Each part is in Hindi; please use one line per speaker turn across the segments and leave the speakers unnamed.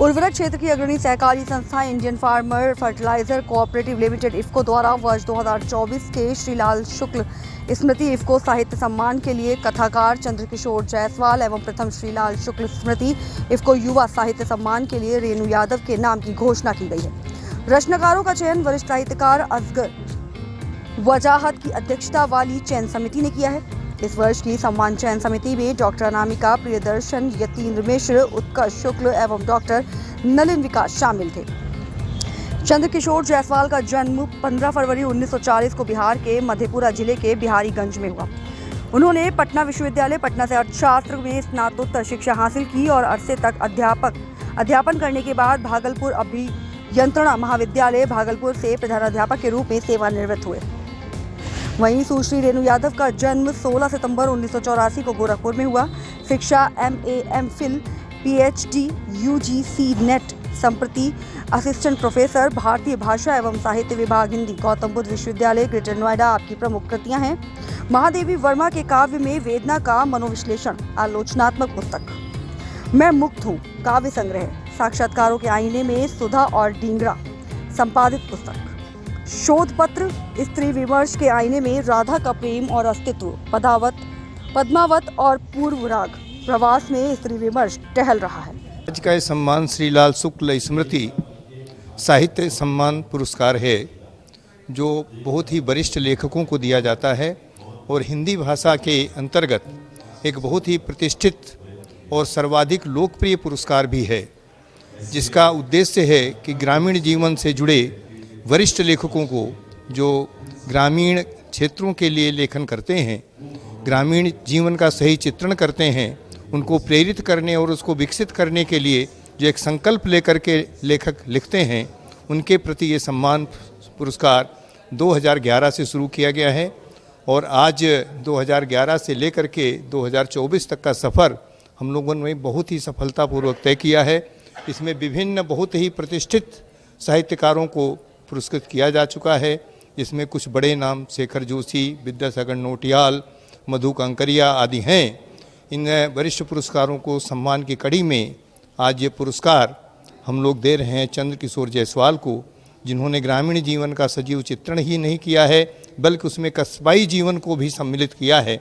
उर्वरक क्षेत्र की अग्रणी सहकारी संस्था Indian farmer fertiliser cooperative limited IFFCO द्वारा वर्ष 2024 के श्रीलाल शुक्ल स्मृति इफ्को साहित्य सम्मान के लिए कथाकार चंद्रकिशोर जायसवाल एवं प्रथम श्रीलाल शुक्ल स्मृति इफ्को युवा साहित्य सम्मान के लिए रेणु यादव के नाम की घोषणा की गई है। रचनाकारों का चयन वरिष्ठ साहित्यकार असगर वजाहत की अध्यक्षता वाली चयन समिति ने किया है। इस वर्ष की सम्मान चयन समिति में डॉक्टर अनामिका प्रियदर्शन, यतीन्द्र मिश्र, उत्कर्ष शुक्ल एवं डॉक्टर नलिन विकास शामिल थे। चंद्रकिशोर जायसवाल का जन्म 15 फरवरी 1940 को बिहार के मधेपुरा जिले के बिहारीगंज में हुआ। उन्होंने पटना विश्वविद्यालय पटना से अर्थशास्त्र में स्नातकोत्तर शिक्षा हासिल की और अरसे तक अध्यापन करने के बाद भागलपुर अभियंत्रणा महाविद्यालय भागलपुर से प्रधानाध्यापक के रूप में सेवानिवृत्त हुए। वहीं सुश्री रेणु यादव का जन्म 16 सितंबर 1984 को गोरखपुर में हुआ। शिक्षा MA, MPhil, PhD, UGC net, संप्रति असिस्टेंट प्रोफेसर, भारतीय भाषा एवं साहित्य विभाग हिंदी, गौतम बुद्ध विश्वविद्यालय ग्रेटर नोएडा आपकी प्रमुख कृतियां हैं। महादेवी वर्मा के काव्य में वेदना का मनोविश्लेषण आलोचनात्मक पुस्तक, मैं मुक्त हूँ काव्य संग्रह, साक्षात्कारों के आईने में सुधा और डींगरा संपादित पुस्तक, शोध पत्र, स्त्री विमर्श के आईने में राधा का प्रेम और अस्तित्व, पद्मावत और पूर्व राग, प्रवास में स्त्री विमर्श टहल रहा है।
आज का सम्मान श्रीलाल शुक्ल स्मृति साहित्य सम्मान पुरस्कार है, जो बहुत ही वरिष्ठ लेखकों को दिया जाता है और हिंदी भाषा के अंतर्गत एक बहुत ही प्रतिष्ठित और सर्वाधिक लोकप्रिय पुरस्कार भी है, जिसका उद्देश्य है कि ग्रामीण जीवन से जुड़े वरिष्ठ लेखकों को, जो ग्रामीण क्षेत्रों के लिए लेखन करते हैं, ग्रामीण जीवन का सही चित्रण करते हैं, उनको प्रेरित करने और उसको विकसित करने के लिए जो एक संकल्प लेकर के लेखक लिखते हैं, उनके प्रति ये सम्मान पुरस्कार 2011 से शुरू किया गया है और आज 2011 से लेकर के 2024 तक का सफ़र हम लोगों ने बहुत ही सफलतापूर्वक तय किया है। इसमें विभिन्न बहुत ही प्रतिष्ठित साहित्यकारों को पुरस्कृत किया जा चुका है। इसमें कुछ बड़े नाम शेखर जोशी, विद्यासागर नोटियाल, मधु कांकरिया आदि हैं। इन वरिष्ठ पुरस्कारों को सम्मान की कड़ी में आज ये पुरस्कार हम लोग दे रहे हैं चंद्रकिशोर जायसवाल को, जिन्होंने ग्रामीण जीवन का सजीव चित्रण ही नहीं किया है बल्कि उसमें कस्बाई जीवन को भी सम्मिलित किया है।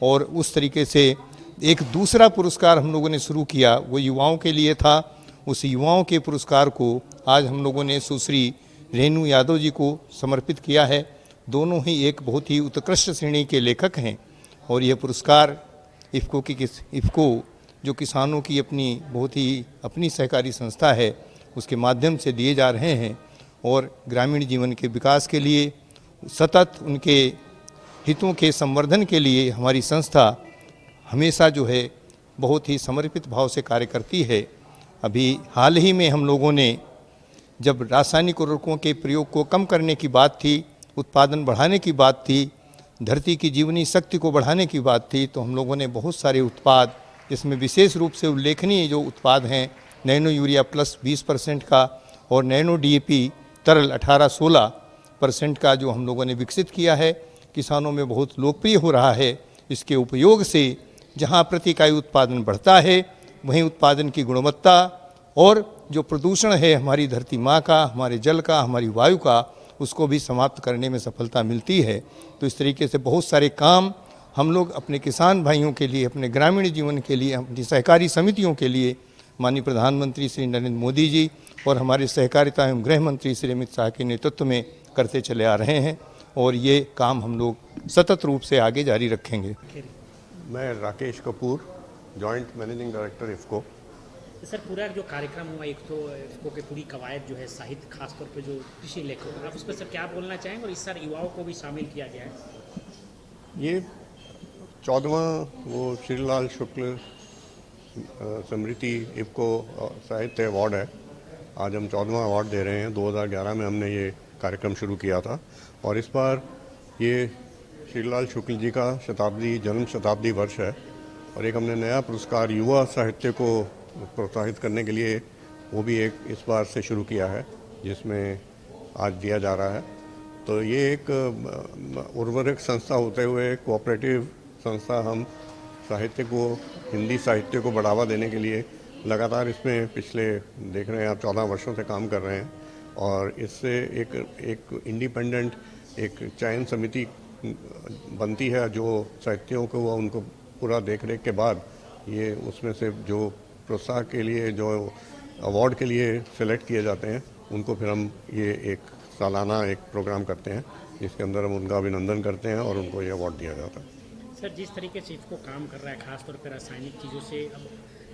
और उस तरीके से एक दूसरा पुरस्कार हम लोगों ने शुरू किया, वो युवाओं के लिए था। उस युवाओं के पुरस्कार को आज हम लोगों ने सुश्री रेणु यादव जी को समर्पित किया है। दोनों ही एक बहुत ही उत्कृष्ट श्रेणी के लेखक हैं और यह पुरस्कार इफ्को जो किसानों की बहुत ही अपनी सहकारी संस्था है, उसके माध्यम से दिए जा रहे हैं और ग्रामीण जीवन के विकास के लिए सतत उनके हितों के संवर्धन के लिए हमारी संस्था हमेशा जो है बहुत ही समर्पित भाव से कार्य करती है। अभी हाल ही में हम लोगों ने, जब रासायनिक उर्वरकों के प्रयोग को कम करने की बात थी, उत्पादन बढ़ाने की बात थी, धरती की जीवनी शक्ति को बढ़ाने की बात थी, तो हम लोगों ने बहुत सारे उत्पाद, इसमें विशेष रूप से उल्लेखनीय जो उत्पाद हैं, नैनो यूरिया प्लस 20% का और नैनो DAP तरल 18-16% का जो हम लोगों ने विकसित किया है, किसानों में बहुत लोकप्रिय हो रहा है। इसके उपयोग से जहाँ प्रति इकाई उत्पादन बढ़ता है, वहीं उत्पादन की गुणवत्ता और जो प्रदूषण है हमारी धरती माँ का, हमारे जल का, हमारी वायु का, उसको भी समाप्त करने में सफलता मिलती है। तो इस तरीके से बहुत सारे काम हम लोग अपने किसान भाइयों के लिए, अपने ग्रामीण जीवन के लिए, अपनी सहकारी समितियों के लिए माननीय प्रधानमंत्री श्री नरेंद्र मोदी जी और हमारे सहकारिता एवं गृह मंत्री श्री अमित शाह के नेतृत्व में करते चले आ रहे हैं और ये काम हम लोग सतत रूप से आगे जारी रखेंगे।
मैं Rakesh Kapoor, joint managing director IFFCO.
Sir, पूरा जो कार्यक्रम हुआ, एक तो इफ्को की पूरी कवायद जो है साहित्य, खासतौर पे जो कृषि लेखक, आप उस पर सर क्या बोलना चाहेंगे? और इस साल युवाओं को भी शामिल किया गया है।
ये 14वां वो श्रीलाल शुक्ल स्मृति इफ्को साहित्य अवार्ड है। आज हम 14वां अवार्ड दे रहे हैं। 2011 में हमने ये कार्यक्रम शुरू किया था और इस बार ये श्रीलाल शुक्ल जी का जन्म शताब्दी वर्ष है और एक हमने नया पुरस्कार युवा साहित्य को प्रोत्साहित करने के लिए वो भी एक इस बार से शुरू किया है, जिसमें आज दिया जा रहा है। तो ये एक उर्वरक संस्था होते हुए कोऑपरेटिव संस्था, हम साहित्य को, हिंदी साहित्य को बढ़ावा देने के लिए लगातार इसमें पिछले देख रहे हैं आप 14 वर्षों से काम कर रहे हैं और इससे एक इंडिपेंडेंट एक चयन समिति बनती है जो साहित्यों को उनको पूरा देख रेख के बाद ये उसमें से जो प्रोत्साहन के लिए जो अवार्ड के लिए सेलेक्ट किए जाते हैं उनको फिर हम ये एक सालाना एक प्रोग्राम करते हैं जिसके अंदर हम उनका अभिनंदन करते हैं और उनको ये अवार्ड दिया जाता है।
सर, जिस तरीके से इफ़को काम कर रहा है खासतौर पर रासायनिक चीज़ों से अब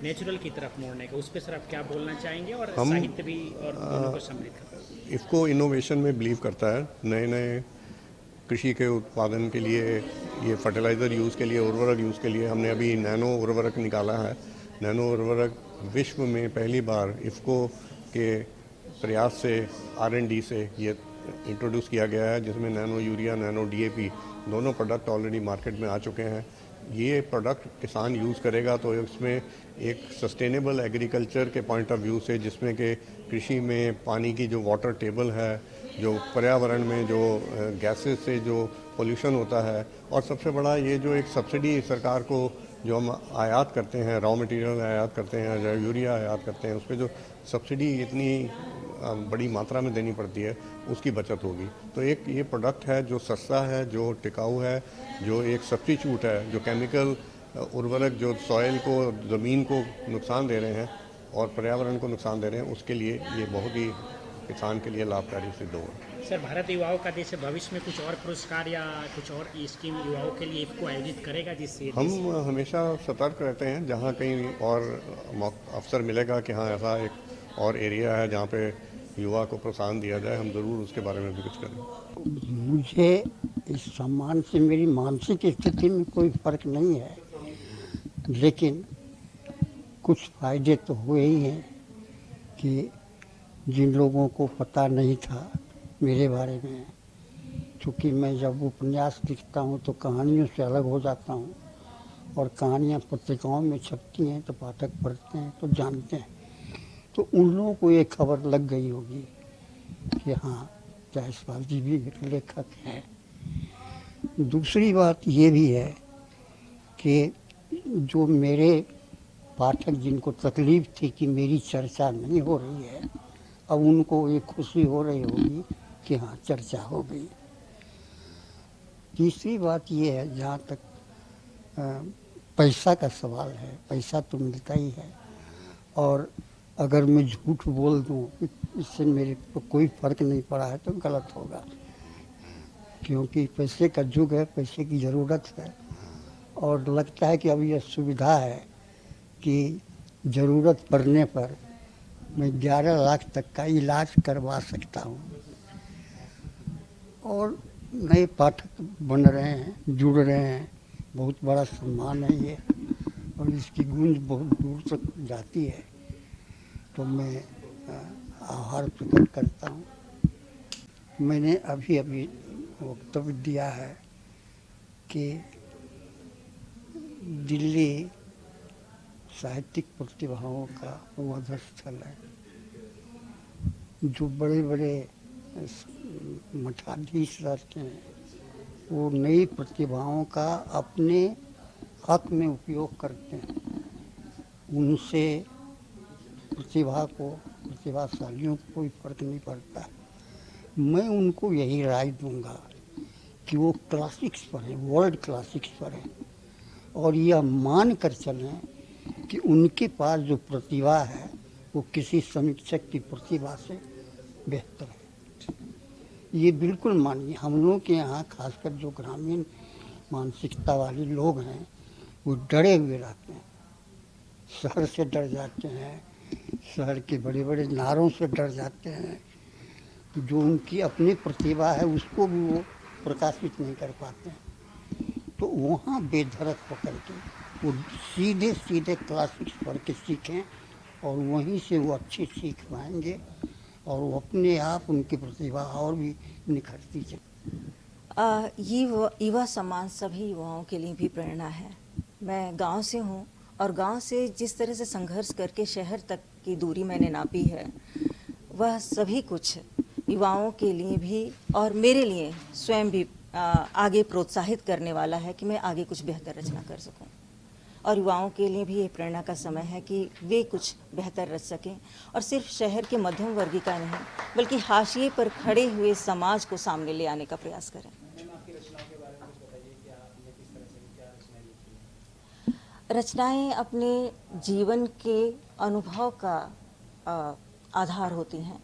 नेचुरल की तरफ मोड़ने का, उस पर सर आप क्या बोलना चाहेंगे? और साहित्य भी और दोनों को सम्मिलित करता है।
इफ़को इनोवेशन में बिलीव करता है, नए नए कृषि के उत्पादन के लिए, ये फर्टिलाइज़र यूज़ के लिए, उर्वरक यूज़ के लिए हमने अभी नैनो उर्वरक निकाला है। नैनो उर्वरक विश्व में पहली बार इफ़को के प्रयास से R&D से ये इंट्रोड्यूस किया गया है, जिसमें नैनो यूरिया, नैनो DAP दोनों प्रोडक्ट ऑलरेडी मार्केट में आ चुके हैं। ये प्रोडक्ट किसान यूज़ करेगा तो इसमें एक सस्टेनेबल एग्रीकल्चर के पॉइंट ऑफ व्यू से, जिसमें कि कृषि में पानी की जो वाटर टेबल है, जो पर्यावरण में जो गैसेस से जो पोल्यूशन होता है, और सबसे बड़ा ये जो एक सब्सिडी सरकार को जो हम आयात करते हैं, रॉ मटेरियल आयात करते हैं, जो यूरिया आयात करते हैं, उस पर जो सब्सिडी इतनी बड़ी मात्रा में देनी पड़ती है, उसकी बचत होगी। तो एक ये प्रोडक्ट है जो सस्ता है, जो टिकाऊ है, जो एक सब्स्टिट्यूट है, जो केमिकल उर्वरक जो सॉइल को, ज़मीन को नुकसान दे रहे हैं और पर्यावरण को नुकसान दे रहे हैं, उसके लिए ये बहुत ही किसान के लिए लाभकारी सिद्ध होगा।
सर, भारत युवाओं का देश है, भविष्य में कुछ और पुरस्कार या कुछ और स्कीम युवाओं के लिए इफ़को आयोजित करेगा जिससे
हम हमेशा सतर्क रहते हैं, जहाँ कहीं और अवसर मिलेगा कि हाँ ऐसा एक और एरिया है जहाँ पे युवा को प्रोत्साहन दिया जाए, हम ज़रूर उसके बारे में भी कुछ करें।
मुझे इस सम्मान से मेरी मानसिक स्थिति में कोई फर्क नहीं है, लेकिन कुछ फायदे तो हुए ही हैं कि जिन लोगों को पता नहीं था मेरे बारे में, क्योंकि मैं जब उपन्यास लिखता हूँ तो कहानियों से अलग हो जाता हूँ और कहानियाँ पत्रिकाओं में छपती हैं तो पाठक पढ़ते हैं तो जानते हैं, तो उन लोगों को ये खबर लग गई होगी कि हाँ जायसवाल जी भी एक लेखक हैं। दूसरी बात ये भी है कि जो मेरे पाठक जिनको तकलीफ़ थी कि मेरी चर्चा नहीं हो रही है, अब उनको ये खुशी हो रही होगी कि हाँ चर्चा हो गई। तीसरी बात ये है, जहाँ तक पैसा का सवाल है, पैसा तो मिलता ही है, और अगर मैं झूठ बोल दूँ इससे मेरे को कोई फ़र्क नहीं पड़ा है तो गलत होगा, क्योंकि पैसे का युग है, पैसे की ज़रूरत है, और लगता है कि अब यह सुविधा है कि ज़रूरत पड़ने पर मैं 11 लाख तक का इलाज करवा सकता हूँ। और नए पाठक बन रहे हैं, जुड़ रहे हैं, बहुत बड़ा सम्मान है ये, और इसकी गूंज बहुत दूर तक जाती है, तो मैं आभार प्रकट करता हूँ। मैंने अभी वक्तव्य दिया है कि दिल्ली साहित्यिक प्रतिभाओं का वध स्थल है। जो बड़े बड़े मठाधीश रहते हैं वो नई प्रतिभाओं का अपने हक में उपयोग करते हैं, उनसे प्रतिभाशालियों को कोई फर्क नहीं पड़ता। मैं उनको यही राय दूंगा कि वो क्लासिक्स पढ़ें, वर्ल्ड क्लासिक्स पढ़ें, और यह मान कर चलें कि उनके पास जो प्रतिभा है वो किसी समीक्षक की प्रतिभा से बेहतर है। ये बिल्कुल मानिए। हम लोग के यहाँ खासकर जो ग्रामीण मानसिकता वाले लोग हैं वो डरे हुए रहते हैं, शहर से डर जाते हैं, शहर के बड़े बड़े नारों से डर जाते हैं, जो उनकी अपनी प्रतिभा है उसको भी वो प्रकाशित नहीं कर पाते हैं। तो वहाँ बेधड़क पकड़ के वो सीधे सीधे क्लासिक्स पढ़ के सीखें और वहीं से वो अच्छी सीख पाएंगे और वो अपने आप उनकी प्रतिभा और भी निखरती जाए।
ये युवा सम्मान सभी युवाओं के लिए भी प्रेरणा है। मैं गांव से हूँ और गांव से जिस तरह से संघर्ष करके शहर तक की दूरी मैंने नापी है, वह सभी कुछ युवाओं के लिए भी और मेरे लिए स्वयं भी आगे प्रोत्साहित करने वाला है कि मैं आगे कुछ बेहतर रचना कर सकूं। और युवाओं के लिए भी ये प्रेरणा का समय है कि वे कुछ बेहतर रच सकें और सिर्फ शहर के मध्यम वर्गीय का नहीं बल्कि हाशिए पर खड़े हुए समाज को सामने ले आने का प्रयास करें। रचनाएं अपने जीवन के अनुभव का आधार होती हैं।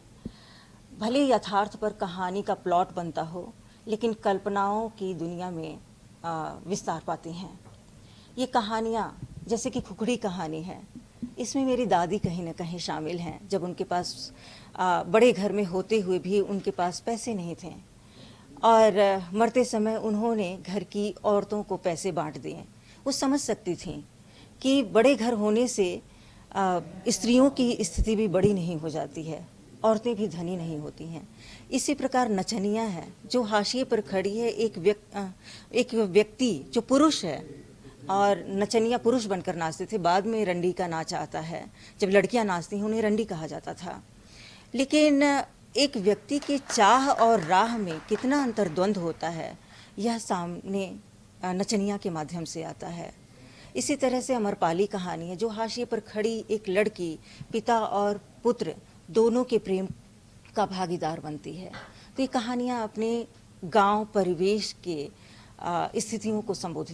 भले यथार्थ पर कहानी का प्लॉट बनता हो लेकिन कल्पनाओं की दुनिया में विस्तार पाती हैं। ये कहानियाँ जैसे कि खुखड़ी कहानी है, इसमें मेरी दादी कहीं ना कहीं शामिल हैं। जब उनके पास बड़े घर में होते हुए भी उनके पास पैसे नहीं थे और मरते समय उन्होंने घर की औरतों को पैसे बांट दिए। वो समझ सकती थी कि बड़े घर होने से स्त्रियों की स्थिति भी बड़ी नहीं हो जाती है, औरतें भी धनी नहीं होती हैं। इसी प्रकार नचनिया है जो हाशिए पर खड़ी है, एक व्यक्ति जो पुरुष है और नचनिया पुरुष बनकर नाचते थे। बाद में रंडी का नाच आता है, जब लड़कियां नाचती हैं उन्हें रंडी कहा जाता था। लेकिन एक व्यक्ति के चाह और राह में कितना अंतर्द्वंद होता है यह सामने नचनिया के माध्यम से आता है। इसी तरह से अमरपाली कहानी है जो हाशिए पर खड़ी एक लड़की पिता और पुत्र दोनों के प्रेम का भागीदार बनती है। तो ये कहानियाँ अपने गांव परिवेश के स्थितियों को संबोधित